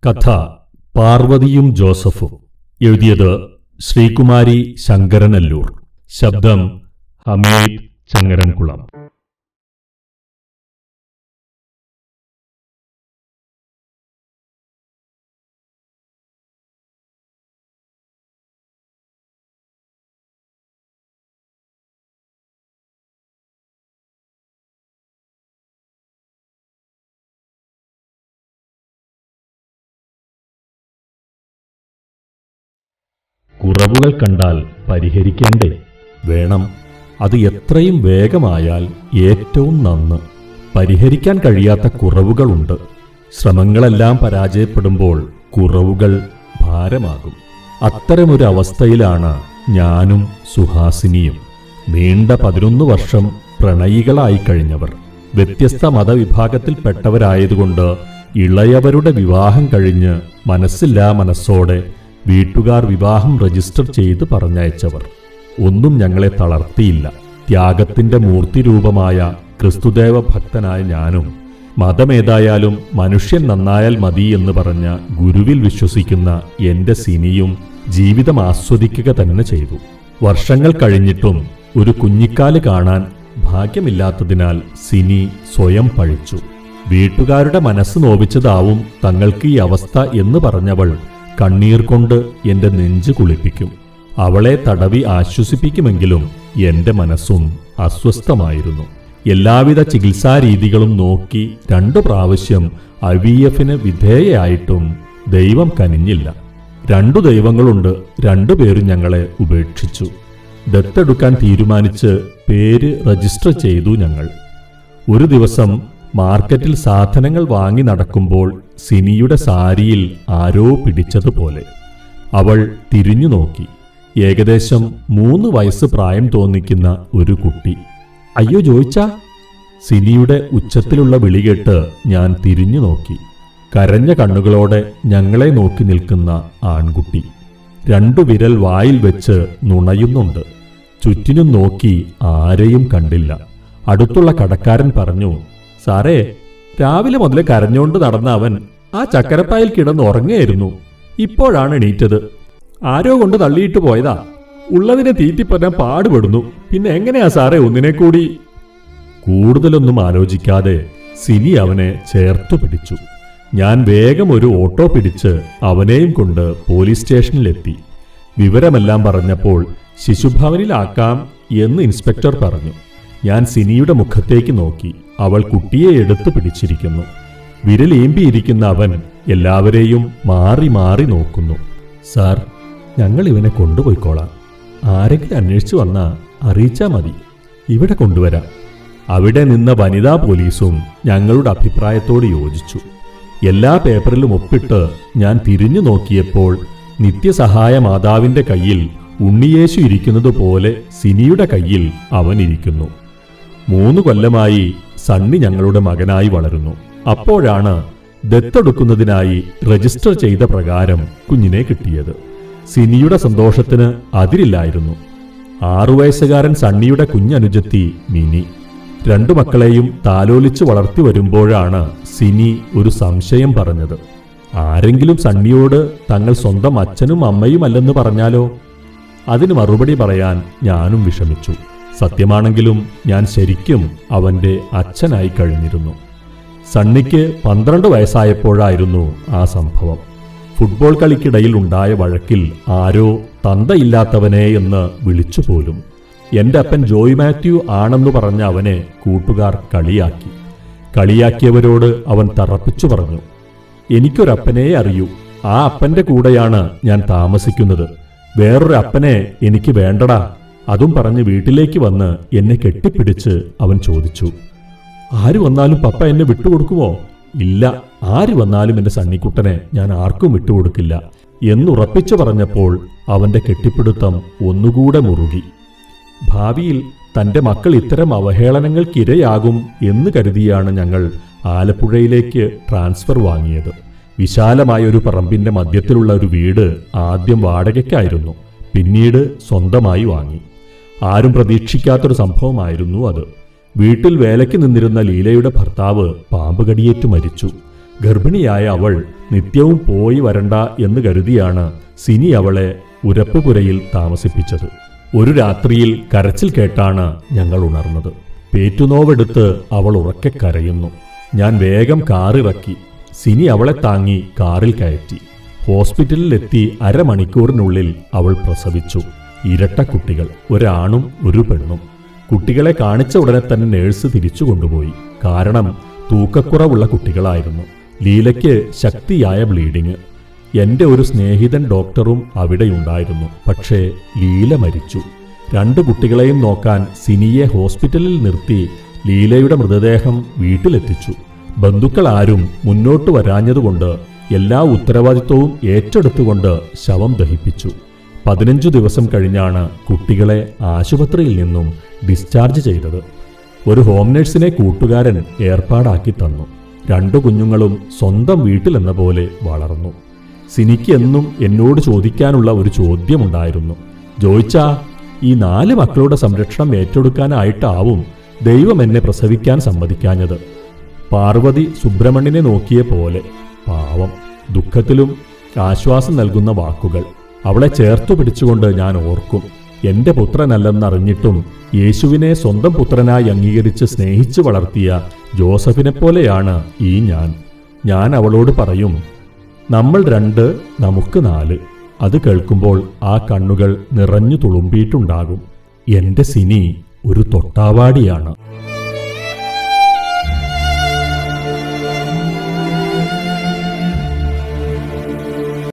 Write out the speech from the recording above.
കഥ പാർവതിയും ജോസഫും. എഴുതിയത് ശ്രീകുമാരി ശങ്കരനല്ലൂർ. ശബ്ദം ഹമീദ് ചങ്ങരൻകുളം. കുറവുകൾ കണ്ടാൽ പരിഹരിക്കേണ്ടേ? വേണം. അത് എത്രയും വേഗമായാൽ ഏറ്റവും നന്ന്. പരിഹരിക്കാൻ കഴിയാത്ത കുറവുകളുണ്ട്. ശ്രമങ്ങളെല്ലാം പരാജയപ്പെടുമ്പോൾ കുറവുകൾ ഭാരമാകും. അത്തരമൊരു അവസ്ഥയിലാണ് ഞാനും സുഹാസിനിയും. നീണ്ട 11 വർഷം പ്രണയികളായി കഴിഞ്ഞവർ. വ്യത്യസ്ത മതവിഭാഗത്തിൽപ്പെട്ടവരായതുകൊണ്ട് ഇളയവരുടെ വിവാഹം കഴിഞ്ഞ് മനസ്സില്ലാ മനസ്സോടെ വീട്ടുകാർ വിവാഹം രജിസ്റ്റർ ചെയ്ത് പറഞ്ഞയച്ചവർ. ഒന്നും ഞങ്ങളെ തളർത്തിയില്ല. ത്യാഗത്തിന്റെ മൂർത്തിരൂപമായ ക്രിസ്തുദേവ ഭക്തനായ ഞാനും മതമേതായാലും മനുഷ്യൻ നന്നായാൽ മതി എന്ന് പറഞ്ഞ ഗുരുവിൽ വിശ്വസിക്കുന്ന എന്റെ സിനിയും ജീവിതം ആസ്വദിക്കുക തന്നെ ചെയ്തു. വർഷങ്ങൾ കഴിഞ്ഞിട്ടും ഒരു കുഞ്ഞിക്കാല് കാണാൻ ഭാഗ്യമില്ലാത്തതിനാൽ സിനി സ്വയം പഴിച്ചു. വീട്ടുകാരുടെ മനസ്സ് നോവിച്ചതാവും തങ്ങൾക്ക് ഈ അവസ്ഥ എന്ന് പറഞ്ഞവൾ കണ്ണീർ കൊണ്ട് എന്റെ നെഞ്ചു കുളിപ്പിക്കും. അവളെ തടവി ആശ്വസിപ്പിക്കുമെങ്കിലും എന്റെ മനസ്സും അസ്വസ്ഥമായിരുന്നു. എല്ലാവിധ ചികിത്സാരീതികളും നോക്കി 2 പ്രാവശ്യം IVF-ന് വിധേയയായിട്ടും ദൈവം കനിഞ്ഞില്ല. 2 ദൈവങ്ങളുണ്ട്. 2 പേരും ഞങ്ങളെ ഉപേക്ഷിച്ചു. ദത്തെടുക്കാൻ തീരുമാനിച്ച് പേര് രജിസ്റ്റർ ചെയ്തു ഞങ്ങൾ. ഒരു ദിവസം മാർക്കറ്റിൽ സാധനങ്ങൾ വാങ്ങി നടക്കുമ്പോൾ സിനിയുടെ സാരിയിൽ ആരോ പിടിച്ചതുപോലെ. അവൾ തിരിഞ്ഞു നോക്കി. ഏകദേശം 3 വയസ്സ് പ്രായം തോന്നിക്കുന്ന ഒരു കുട്ടി. അയ്യോ ജോയിച്ചാ! സിനിയുടെ ഉച്ചത്തിലുള്ള വിളി കേട്ട് ഞാൻ തിരിഞ്ഞു നോക്കി. കരഞ്ഞ കണ്ണുകളോടെ ഞങ്ങളെ നോക്കി നിൽക്കുന്ന ആൺകുട്ടി. 2 വിരൽ വായിൽ വെച്ച് നുണയുന്നുണ്ട്. ചുറ്റിനും നോക്കി ആരെയും കണ്ടില്ല. അടുത്തുള്ള കടക്കാരൻ പറഞ്ഞു, സാറേ, രാവിലെ മുതലേ കരഞ്ഞോണ്ട് നടന്ന അവൻ ആ ചക്കരപ്പായിൽ കിടന്ന് ഉറങ്ങുകയായിരുന്നു. ഇപ്പോഴാണ് എണീറ്റത്. ആരോ കൊണ്ട് തള്ളിയിട്ട് പോയതാ. ഉള്ളതിനെ തീറ്റിപ്പറ്റാൻ പാടുപെടുന്നു. പിന്നെ എങ്ങനെയാ സാറേ ഒന്നിനെ കൂടി? കൂടുതലൊന്നും ആലോചിക്കാതെ സിനി അവനെ ചേർത്തു പിടിച്ചു. ഞാൻ വേഗം ഒരു ഓട്ടോ പിടിച്ച് അവനെയും കൊണ്ട് പോലീസ് സ്റ്റേഷനിലെത്തി. വിവരമെല്ലാം പറഞ്ഞപ്പോൾ ശിശുഭവനിലാക്കാം എന്ന് ഇൻസ്പെക്ടർ പറഞ്ഞു. ഞാൻ സിനിയുടെ മുഖത്തേക്ക് നോക്കി. അവൾ കുട്ടിയെ എടുത്തു പിടിച്ചിരിക്കുന്നു. വിരലേമ്പിയിരിക്കുന്ന അവൻ എല്ലാവരെയും മാറി മാറി നോക്കുന്നു. സാർ, ഞങ്ങൾ ഇവനെ കൊണ്ടുപോയിക്കോളാം. ആരെങ്കിലും അന്വേഷിച്ചു വന്നാ അറിയിച്ചാൽ മതി. ഇവിടെ കൊണ്ടുവരാം. അവിടെ നിന്ന വനിതാ പോലീസും ഞങ്ങളുടെ അഭിപ്രായത്തോട് യോജിച്ചു. എല്ലാ പേപ്പറിലും ഒപ്പിട്ട് ഞാൻ തിരിഞ്ഞു നോക്കിയപ്പോൾ നിത്യസഹായ മാതാവിന്റെ കയ്യിൽ ഉണ്ണിയേശു ഇരിക്കുന്നത് പോലെ സിനിയുടെ കയ്യിൽ അവൻ ഇരിക്കുന്നു. 3 കൊല്ലമായി സണ്ണി ഞങ്ങളുടെ മകനായി വളരുന്നു. അപ്പോഴാണ് ദത്തെടുക്കുന്നതിനായി രജിസ്റ്റർ ചെയ്ത പ്രകാരം കുഞ്ഞിനെ കിട്ടിയത്. സിനിയുടെ സന്തോഷത്തിന് അതിരില്ലായിരുന്നു. 6 വയസ്സുകാരൻ സണ്ണിയുടെ കുഞ്ഞനുജത്തി മിനി. 2 മക്കളെയും താലോലിച്ച് വളർത്തി വരുമ്പോഴാണ് സിനി ഒരു സംശയം പറഞ്ഞത്. ആരെങ്കിലും സണ്ണിയോട് തങ്ങൾ സ്വന്തം അച്ഛനും അമ്മയുമല്ലെന്ന് പറഞ്ഞാലോ? അതിന് മറുപടി പറയാൻ ഞാനും വിഷമിച്ചു. സത്യമാണെങ്കിലും ഞാൻ ശരിക്കും അവന്റെ അച്ഛനായി കഴിഞ്ഞിരുന്നു. സണ്ണിക്ക് 12 വയസ്സായപ്പോഴായിരുന്നു ആ സംഭവം. ഫുട്ബോൾ കളിക്കിടയിൽ ഉണ്ടായ വഴക്കിൽ ആരോ തന്തയില്ലാത്തവനെ എന്ന് വിളിച്ചുപോലും. എന്റെ അപ്പൻ ജോയ് മാത്യു ആണെന്നു പറഞ്ഞ അവനെ കൂട്ടുകാർ കളിയാക്കി. കളിയാക്കിയവരോട് അവൻ തറപ്പിച്ചു പറഞ്ഞു, എനിക്കൊരപ്പനെ അറിയൂ. ആ അപ്പന്റെ കൂടെയാണ് ഞാൻ താമസിക്കുന്നത്. വേറൊരു അപ്പനെ എനിക്ക് വേണ്ടടാ. അതും പറഞ്ഞ് വീട്ടിലേക്ക് വന്ന് എന്നെ കെട്ടിപ്പിടിച്ച് അവൻ ചോദിച്ചു, ആര് വന്നാലും പപ്പ എന്നെ വിട്ടുകൊടുക്കുമോ? ഇല്ല, ആര് വന്നാലും എന്റെ സണ്ണിക്കുട്ടനെ ഞാൻ ആർക്കും വിട്ടുകൊടുക്കില്ല എന്നുറപ്പിച്ചു പറഞ്ഞപ്പോൾ അവന്റെ കെട്ടിപ്പിടുത്തം ഒന്നുകൂടെ മുറുകി. ഭാവിയിൽ തന്റെ മക്കൾ ഇത്തരം അവഹേളനങ്ങൾക്കിരയാകും എന്ന് കരുതിയാണ് ഞങ്ങൾ ആലപ്പുഴയിലേക്ക് ട്രാൻസ്ഫർ വാങ്ങിയത്. വിശാലമായൊരു പറമ്പിന്റെ മധ്യത്തിലുള്ള ഒരു വീട് ആദ്യം വാടകയ്ക്കായിരുന്നു. പിന്നീട് സ്വന്തമായി വാങ്ങി. ആരും പ്രതീക്ഷിക്കാത്തൊരു സംഭവമായിരുന്നു അത്. വീട്ടിൽ വേലയ്ക്ക് നിന്നിരുന്ന ലീലയുടെ ഭർത്താവ് പാമ്പ് കടിയേറ്റു മരിച്ചു. ഗർഭിണിയായ അവൾ നിത്യവും പോയി വരണ്ട എന്ന് കരുതിയാണ് സിനി അവളെ ഉരപ്പുപുരയിൽ താമസിപ്പിച്ചത്. ഒരു രാത്രിയിൽ കരച്ചിൽ കേട്ടാണ് ഞങ്ങൾ ഉണർന്നത്. പേറ്റുനോവെടുത്ത് അവൾ ഉറക്കെ കരയുന്നു. ഞാൻ വേഗം കാറിറക്കി. സിനി അവളെ താങ്ങി കാറിൽ കയറ്റി. ഹോസ്പിറ്റലിലെത്തി അരമണിക്കൂറിനുള്ളിൽ അവൾ പ്രസവിച്ചു. ഇരട്ട കുട്ടികൾ, ഒരാണും ഒരു പെണ്ണും. കുട്ടികളെ കാണിച്ച ഉടനെ തന്നെ നേഴ്സ് തിരിച്ചു കൊണ്ടുപോയി. കാരണം തൂക്കക്കുറവുള്ള കുട്ടികളായിരുന്നു. ലീലയ്ക്ക് ശക്തിയായ ബ്ലീഡിങ്. എന്റെ ഒരു സ്നേഹിതൻ ഡോക്ടറും അവിടെയുണ്ടായിരുന്നു. പക്ഷേ ലീല മരിച്ചു. 2 കുട്ടികളെയും നോക്കാൻ സിനിയെ ഹോസ്പിറ്റലിൽ നിർത്തി ലീലയുടെ മൃതദേഹം വീട്ടിലെത്തിച്ചു. ബന്ധുക്കൾ ആരും മുന്നോട്ട് വരാഞ്ഞതുകൊണ്ട് എല്ലാ ഉത്തരവാദിത്വവും ഏറ്റെടുത്തുകൊണ്ട് ശവം ദഹിപ്പിച്ചു. 15 ദിവസം കഴിഞ്ഞാണ് കുട്ടികളെ ആശുപത്രിയിൽ നിന്നും ഡിസ്ചാർജ് ചെയ്തത്. ഒരു ഹോം നഴ്സിനെ കൂട്ടുകാരൻ ഏർപ്പാടാക്കി തന്നു. 2 കുഞ്ഞുങ്ങളും സ്വന്തം വീട്ടിലെന്ന പോലെ വളർന്നു. സിനിക്ക് എന്നും എന്നോട് ചോദിക്കാനുള്ള ഒരു ചോദ്യമുണ്ടായിരുന്നു. ജോയിച്ചാ, ഈ 4 മക്കളുടെ സംരക്ഷണം ഏറ്റെടുക്കാനായിട്ടാവും ദൈവം എന്നെ പ്രസവിക്കാൻ സമ്മതിക്കാഞ്ഞത്. പാർവതി സുബ്രഹ്മണ്യനെ നോക്കിയ പോലെ. പാവം. ദുഃഖത്തിലും ആശ്വാസം നൽകുന്ന വാക്കുകൾ. അവളെ ചേർത്തു പിടിച്ചുകൊണ്ട് ഞാൻ ഓർക്കും. എന്റെ പുത്രനല്ലെന്നറിഞ്ഞിട്ടും യേശുവിനെ സ്വന്തം പുത്രനായി അംഗീകരിച്ച് സ്നേഹിച്ചു വളർത്തിയ ജോസഫിനെപ്പോലെയാണ് ഈ ഞാൻ അവളോട് പറയും, നമ്മൾ 2, നമുക്ക് 4. അത് കേൾക്കുമ്പോൾ ആ കണ്ണുകൾ നിറഞ്ഞു തുളുമ്പിയിട്ടുണ്ടാകും. എന്റെ സിനി ഒരു തൊട്ടാവാടിയാണ്.